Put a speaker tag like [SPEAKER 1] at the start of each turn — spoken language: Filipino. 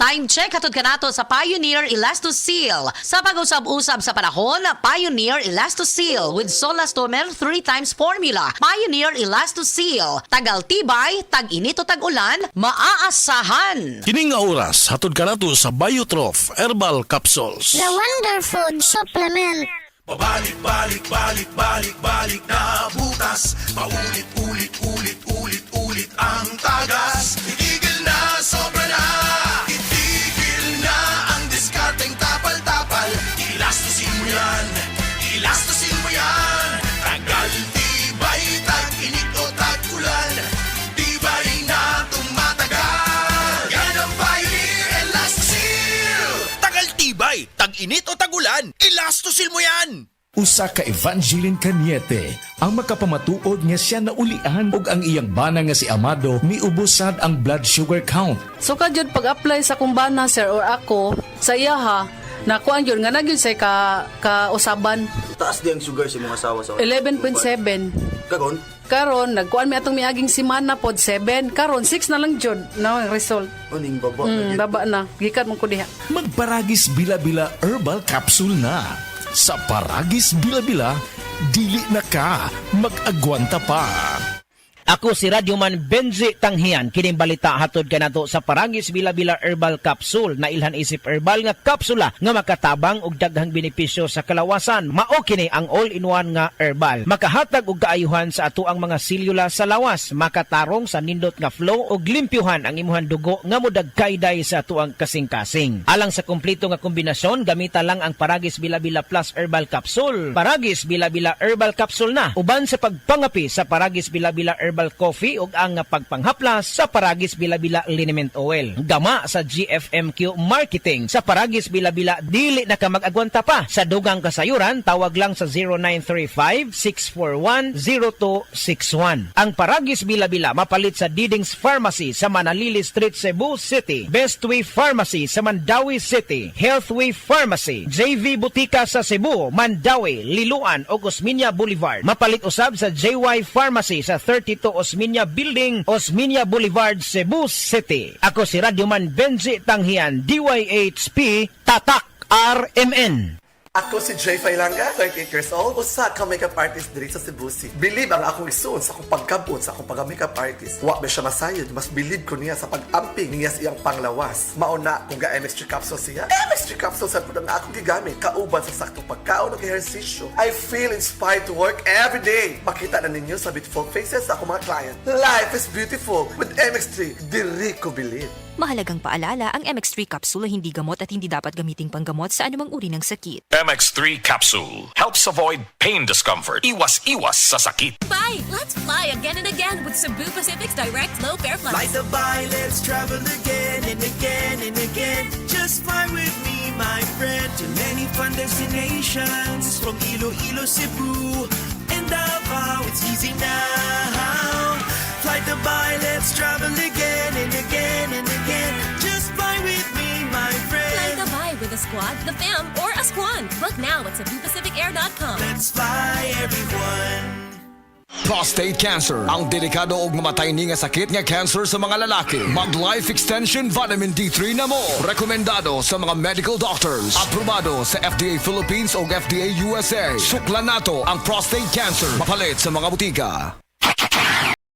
[SPEAKER 1] Time check hatod kanato sa Pioneer Elastoseal. Sa pag-usab-usab sa panahon, Pioneer Elastoseal with Solastomer 3 times formula. Pioneer Elastoseal. Tagal-tibay, tag-init o tag-ulan, maaasahan.
[SPEAKER 2] Kining nga oras, hatod ka na to sa Biotrof Herbal Capsules.
[SPEAKER 3] The Wonder Food Supplement.
[SPEAKER 4] Balik na bukas. Paulit-ulit ang tagas. Itigil na, sobra na. Itigil na ang diskarteng tapal-tapal. Ilastusin mo yan, ilastusin mo yan. Tagal, tibay, tag-init o tag-ulan. Tibay na tumatagal. Yan ang Pioneer Elastoseal. Tagal, tibay, tag-init o tag-ulan. Elastoseal mo yan.
[SPEAKER 5] Usa ka Evangeline Cañete ang makapamatuod nga siya naulian og ang iyang bana nga si Amado miubusad ang blood sugar count.
[SPEAKER 6] So kadyod pag-apply sa kumbana sir or ako sa iya ha, nakuan yun nga nagyun say ka-usaban.
[SPEAKER 7] Taas di ang sugar si mga asawa sa
[SPEAKER 6] 11.7.
[SPEAKER 7] Karon?
[SPEAKER 6] Karon nagkuan mi atong miaging simana pod 7. Karon 6 na lang jud na ang result.
[SPEAKER 7] Uning baba.
[SPEAKER 6] Baba na. Gikan mo ko diha.
[SPEAKER 5] Magparagis bila-bila herbal capsule na. Sa Paragis Bila-Bila, dili na ka mag-agwanta pa.
[SPEAKER 8] Ako si Radyoman Benji Tanghian. Kining balita hatod kanato sa Paragis Bila-Bila Herbal Capsule na ilhan isip herbal nga kapsula nga makatabang og daghang benepisyo sa kalawasan. Mao kini ang all-in-one nga herbal. Makahatag og kaayuhan sa ato ang mga selula sa lawas, makatarong sa nindot nga flow og limpyuhan ang imuhang dugo nga modagkayday sa ato ang kasing-kasing. Alang sa kumpleto nga kombinasyon, gamita lang ang Paragis Bila-Bila Plus Herbal Capsule. Paragis Bila-Bila Herbal Capsule na uban sa pagpangapi sa Paragis Bila-Bila Herbal Coffee ug ang pagpanghaplas sa Paragis Bila-Bila Liniment Oil. Gama sa GFMQ Marketing. Sa Paragis Bila-Bila dili na ka mag-agwanta pa. Sa dugang kasayuran tawag lang sa 0935-641-0261. Ang Paragis Bila-Bila mapalit sa Didings Pharmacy sa Manalili Street, Cebu City, Bestway Pharmacy sa Mandawi City, Healthway Pharmacy, JV Butika sa Cebu, Mandawi, Liloan ug Osmeña Boulevard. Mapalit usab sa JY Pharmacy sa 32 Osmeña Building, Osmeña Boulevard, Cebu City. Ako si Radyoman Benji Tanghian, DYHP, Tatak RMN.
[SPEAKER 9] Ako si Jay Failanga, 38 years old, usa ka makeup artist diri sa Cebu City. Believe ang akong isuon sa akong pagkabot sa akong pag-makeup artist. Wa ba siya masayod, mas believe ko niya sa pag-amping niya sa iyang panglawas. Mauna kung ga MX3 capsule siya. MX3 capsule sa pud ang akong gigamit, kauban sa saktong pagkaon ug ehersisyo. I feel inspired to work every day. Makita na ninyo sa beautiful faces sa akong mga client. Life is beautiful with MX3. Diri ko believe.
[SPEAKER 10] Mahalagang paalala, ang MX3 capsule ay hindi gamot at hindi dapat gamiting panggamot sa anumang uri ng sakit.
[SPEAKER 4] MX3 capsule helps avoid pain discomfort. Iwas sa sakit.
[SPEAKER 11] Bye! Let's fly again and again with Cebu Pacific's direct low-fare flights.
[SPEAKER 12] Fly to buy, let's travel again and again and again. Just fly with me, my friend, to many fun destinations. From Iloilo, Cebu, and Davao, it's easy now. Fly to buy, let's travel again and again and again. Just fly with me, my friend.
[SPEAKER 11] Fly to buy with a squad, the fam, or a squad. Book now at CebuPacificAir.com.
[SPEAKER 12] Let's fly, everyone.
[SPEAKER 13] Prostate cancer, ang delikado ug mamatay ni nga sakit nga cancer sa mga lalaki. Mag Life Extension Vitamin D3 na mo. Rekomendado sa mga medical doctors. Aprobado sa FDA Philippines ug FDA USA. Suklan nato ang prostate cancer. Mapalit sa mga butika.